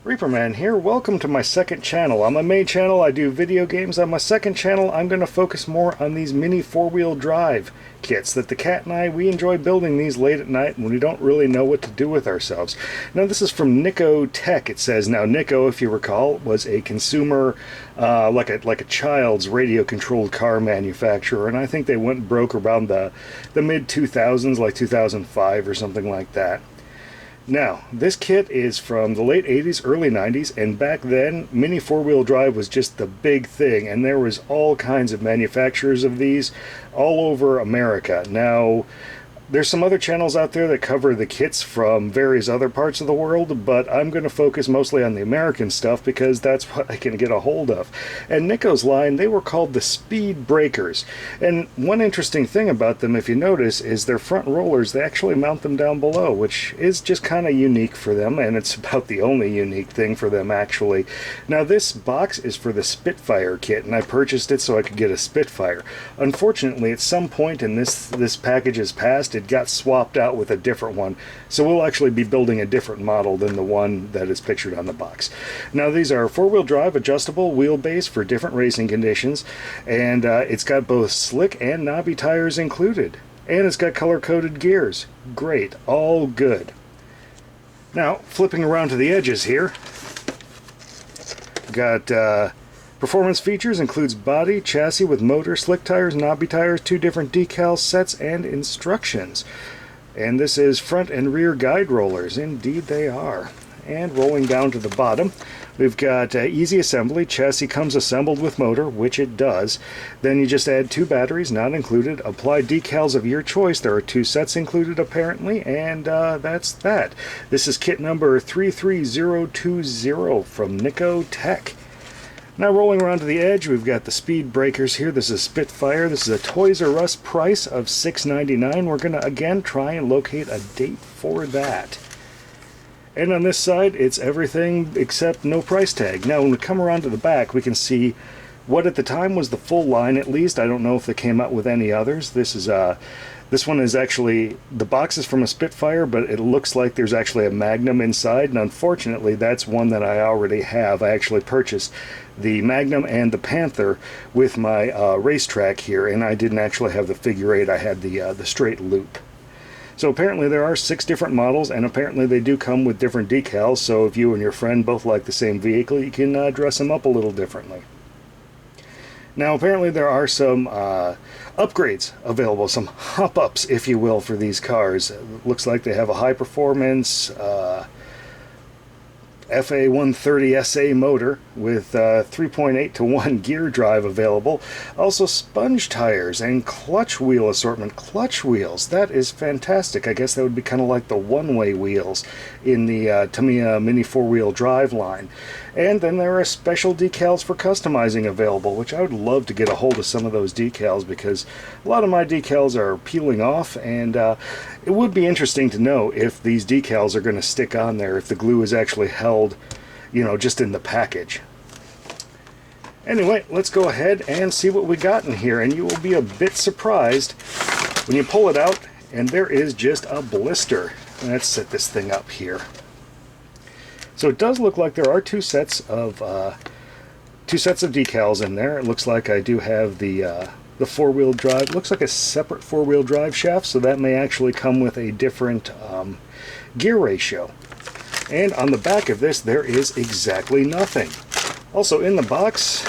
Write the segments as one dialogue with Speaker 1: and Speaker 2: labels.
Speaker 1: Reaperman here. Welcome to my second channel. On my main channel I do video games. On my second channel I'm going to focus more on these mini four-wheel drive kits that the cat and I, we enjoy building these late at night when we don't really know what to do with ourselves. Now this is from Nikko Tech, it says. Now Nikko, if you recall, was a consumer, like a child's radio-controlled car manufacturer, and I think they went broke around the mid-2000s, like 2005 or something like that. Now, this kit is from the late 80s, early 90s, and back then, mini four-wheel drive was just the big thing, and there was all kinds of manufacturers of these all over America. Now, there's some other channels out there that cover the kits from various other parts of the world, but I'm going to focus mostly on the American stuff because that's what I can get a hold of. And Nikko's line, they were called the Speed Breakers. And one interesting thing about them, if you notice, is their front rollers, they actually mount them down below, which is just kind of unique for them, and it's about the only unique thing for them, actually. Now, this box is for the Spitfire kit, and I purchased it so I could get a Spitfire. Unfortunately, at some point in this package's past, it got swapped out with a different one, so we'll actually be building a different model than the one that is pictured on the box. Now these are four-wheel drive adjustable wheelbase for different racing conditions, and it's got both slick and knobby tires included, and it's got color-coded gears. Great, all good. Now flipping around to the edges here, got performance features includes body, chassis with motor, slick tires, knobby tires, 2 different decal sets, and instructions. And this is front and rear guide rollers. Indeed they are. And rolling down to the bottom, we've got easy assembly. Chassis comes assembled with motor, which it does. Then you just add 2 batteries, not included. Apply decals of your choice. There are 2 sets included apparently, and that's that. This is kit number 33020 from Nikko Tech. Now rolling around to the edge, we've got the Speed Breakers here. This is Spitfire. This is a Toys R Us price of $6.99. We're going to again try and locate a date for that. And on this side, it's everything except no price tag. Now when we come around to the back, we can see what at the time was the full line, at least. I don't know if they came out with any others. This one is actually, the box is from a Spitfire, but it looks like there's actually a Magnum inside, and unfortunately that's one that I already have. I actually purchased the Magnum and the Panther with my racetrack here, and I didn't actually have the figure 8, I had the straight loop. So apparently there are 6 different models, and apparently they do come with different decals, so if you and your friend both like the same vehicle, you can dress them up a little differently. Now apparently there are some upgrades available, some hop-ups if you will, for these cars. It looks like they have a high performance FA130 SA motor with 3.8 to 1 gear drive available. Also sponge tires and clutch wheel assortment. Clutch wheels, that is fantastic. I guess that would be kind of like the one-way wheels in the Tamiya Mini four-wheel drive line. And then there are special decals for customizing available, which I would love to get a hold of some of those decals because a lot of my decals are peeling off, and it would be interesting to know if these decals are going to stick on there, if the glue is actually held, you know, just in the package. Anyway, let's go ahead and see what we got in here, and you will be a bit surprised when you pull it out and there is just a blister. Let's set this thing up here. So it does look like there are 2 sets of decals in there. It looks like I do have the four-wheel drive. It looks like a separate four-wheel drive shaft, so that may actually come with a different gear ratio. And on the back of this, there is exactly nothing. Also in the box,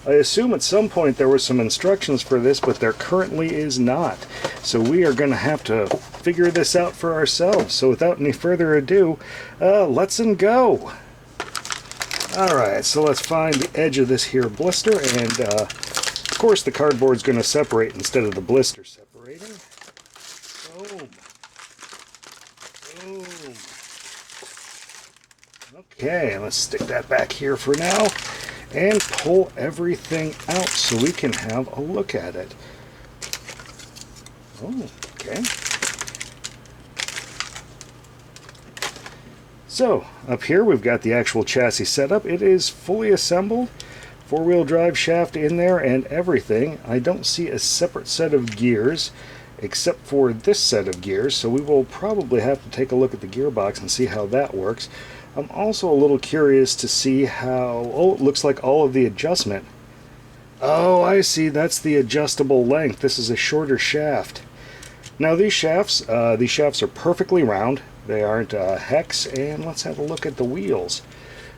Speaker 1: I assume at some point there were some instructions for this, but there currently is not. So we are going to have to figure this out for ourselves. So without any further ado, let's go. Alright, so let's find the edge of this here blister, and of course the cardboard's going to separate instead of the blister separating. Boom. Boom. Okay, let's stick that back here for now and pull everything out so we can have a look at it. Oh, okay. So, up here we've got the actual chassis setup. It is fully assembled, four-wheel drive shaft in there and everything. I don't see a separate set of gears except for this set of gears, so we will probably have to take a look at the gearbox and see how that works. I'm also a little curious to see how, oh, it looks like all of the adjustment. Oh, I see, that's the adjustable length. This is a shorter shaft. Now these shafts are perfectly round. They aren't hex, and let's have a look at the wheels.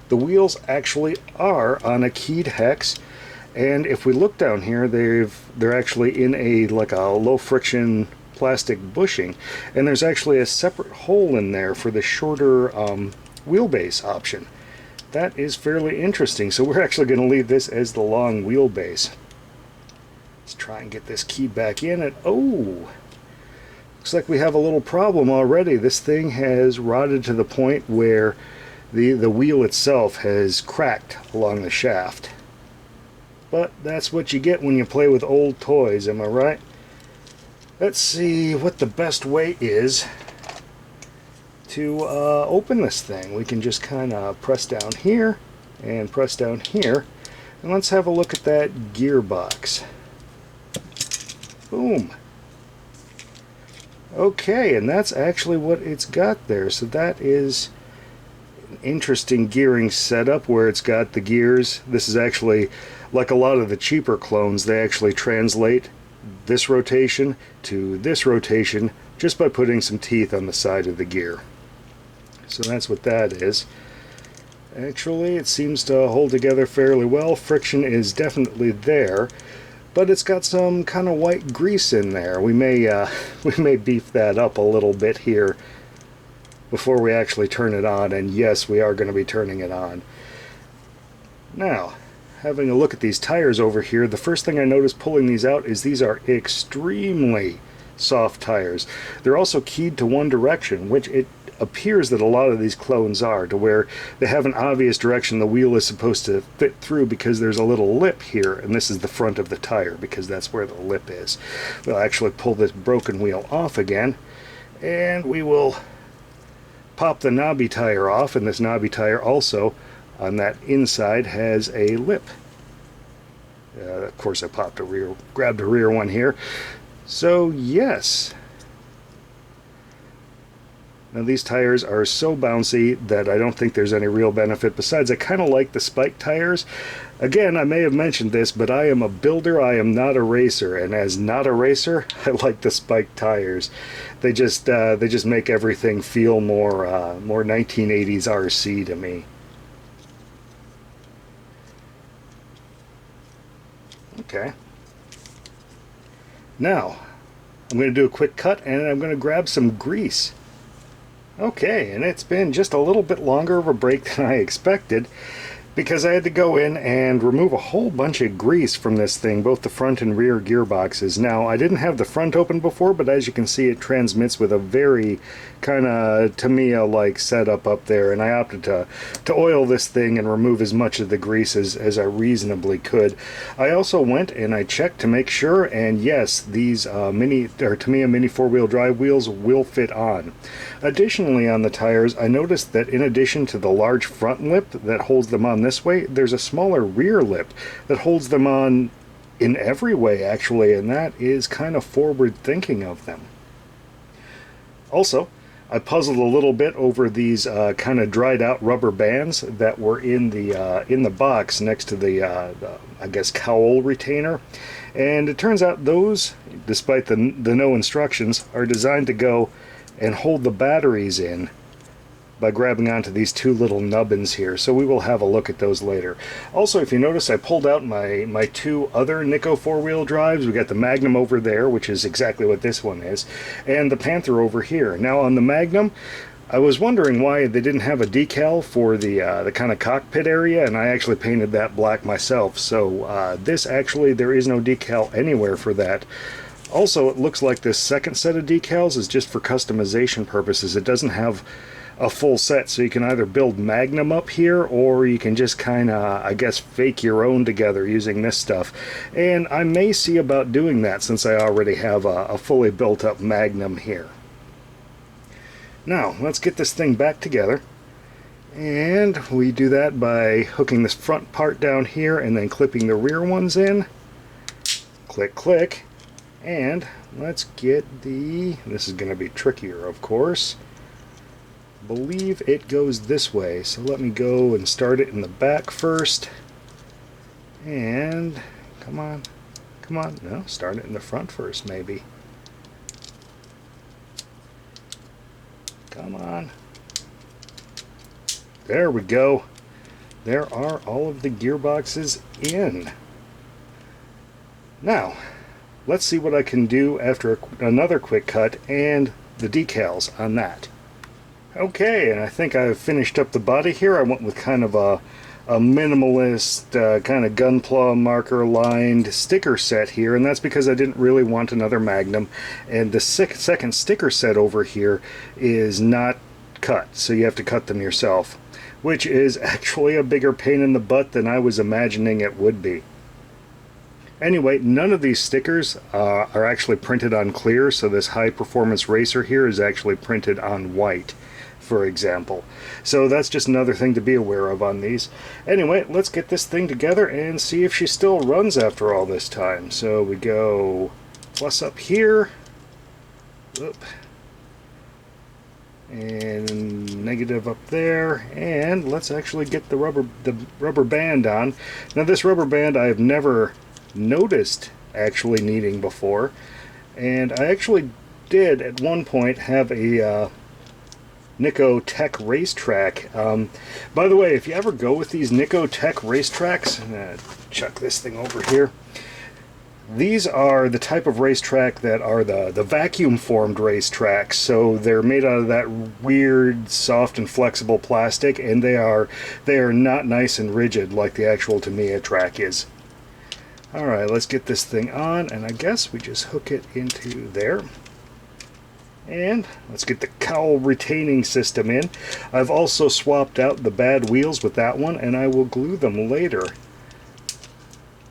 Speaker 1: The wheels actually are on a keyed hex, and if we look down here, they're actually in a low friction plastic bushing, and there's actually a separate hole in there for the shorter wheelbase option. That is fairly interesting. So we're actually going to leave this as the long wheelbase. Let's try and get this key back in, and oh, looks like we have a little problem already. This thing has rotted to the point where the wheel itself has cracked along the shaft. But that's what you get when you play with old toys, am I right? Let's see what the best way is to open this thing. We can just kind of press down here and press down here, and let's have a look at that gearbox. Boom. Okay, and that's actually what it's got there. So that is an interesting gearing setup where it's got the gears. This is actually, like a lot of the cheaper clones, they actually translate this rotation to this rotation just by putting some teeth on the side of the gear. So that's what that is. Actually, it seems to hold together fairly well. Friction is definitely there, but it's got some kind of white grease in there. We may beef that up a little bit here before we actually turn it on, and yes, we are going to be turning it on. Now, having a look at these tires over here, the first thing I noticed pulling these out is these are extremely soft tires. They're also keyed to one direction, which it appears that a lot of these clones are, to where they have an obvious direction the wheel is supposed to fit through, because there's a little lip here, and this is the front of the tire because that's where the lip is. We'll actually pull this broken wheel off again, and we will pop the knobby tire off, and this knobby tire also on that inside has a lip. Of course I grabbed a rear one here. So yes, now these tires are so bouncy that I don't think there's any real benefit. Besides, I kind of like the spike tires. Again, I may have mentioned this, but I am a builder, I am not a racer, and as not a racer, I like the spike tires. They just make everything feel more 1980s RC to me. Okay. Now, I'm going to do a quick cut, and I'm going to grab some grease. Okay, and it's been just a little bit longer of a break than I expected, because I had to go in and remove a whole bunch of grease from this thing, both the front and rear gearboxes. Now, I didn't have the front open before, but as you can see, it transmits with a very kind of Tamiya-like setup up there, and I opted to oil this thing and remove as much of the grease as I reasonably could. I also went and I checked to make sure, and yes, these Tamiya Mini 4-wheel drive wheels will fit on. Additionally, on the tires, I noticed that in addition to the large front lip that holds them on this way, there's a smaller rear lip that holds them on in every way, actually, and that is kind of forward thinking of them. Also, I puzzled a little bit over these kind of dried out rubber bands that were in the box next to the I guess cowl retainer, and it turns out those, despite the no instructions, are designed to go and hold the batteries in by grabbing onto these two little nubbins here, so we will have a look at those later. Also, if you notice, I pulled out my two other Nikko 4-wheel drives. We got the Magnum over there, which is exactly what this one is, and the Panther over here. Now on the Magnum, I was wondering why they didn't have a decal for the kind of cockpit area, and I actually painted that black myself. So this actually, there is no decal anywhere for that. Also, it looks like this second set of decals is just for customization purposes. It doesn't have a full set, so you can either build Magnum up here, or you can just kind of, I guess, fake your own together using this stuff. And I may see about doing that, since I already have a fully built up Magnum here. Now, let's get this thing back together. And we do that by hooking this front part down here and then clipping the rear ones in. Click, click. And let's get this is going to be trickier, of course, believe it goes this way. So let me go and start it in the back first. And come on, come on. No, start it in the front first, maybe. Come on. There we go. There are all of the gearboxes in. Now, let's see what I can do after another quick cut and the decals on that. Okay, and I think I've finished up the body here. I went with kind of a minimalist kind of gunpla marker lined sticker set here, and that's because I didn't really want another Magnum, and the second sticker set over here is not cut, so you have to cut them yourself, which is actually a bigger pain in the butt than I was imagining it would be. Anyway, none of these stickers are actually printed on clear, so this high performance racer here is actually printed on white, for example. So that's just another thing to be aware of on these. Anyway, let's get this thing together and see if she still runs after all this time. So we go plus up here. Oop. And negative up there, and let's actually get the rubber band on. Now this rubber band I have never noticed actually needing before, and I actually did at one point have a Nikko Tech racetrack. By the way, if you ever go with these Nikko Tech racetracks, I'm gonna chuck this thing over here. These are the type of racetrack that are the vacuum formed racetracks, so they're made out of that weird soft and flexible plastic, and they are not nice and rigid like the actual Tamiya track is. Alright, let's get this thing on, and I guess we just hook it into there. And let's get the cowl retaining system in. I've also swapped out the bad wheels with that one, and I will glue them later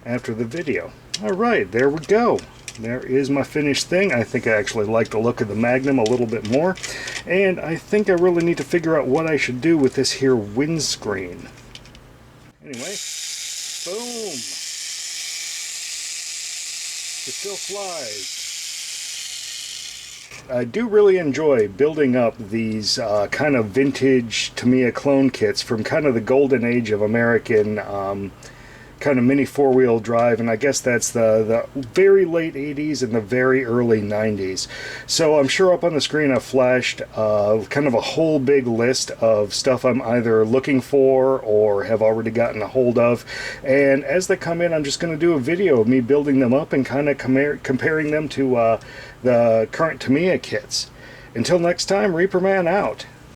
Speaker 1: after the video. Alright, there we go. There is my finished thing. I think I actually like the look of the Magnum a little bit more, and I think I really need to figure out what I should do with this here windscreen. Anyway, boom! It still flies. I do really enjoy building up these kind of vintage Tamiya clone kits from kind of the golden age of American kind of mini four-wheel drive, and I guess that's the very late 80s and the very early 90s. So I'm sure up on the screen I've flashed kind of a whole big list of stuff I'm either looking for or have already gotten a hold of, and as they come in I'm just going to do a video of me building them up and kind of comparing them to the current Tamiya kits. Until next time, Reaper Man out.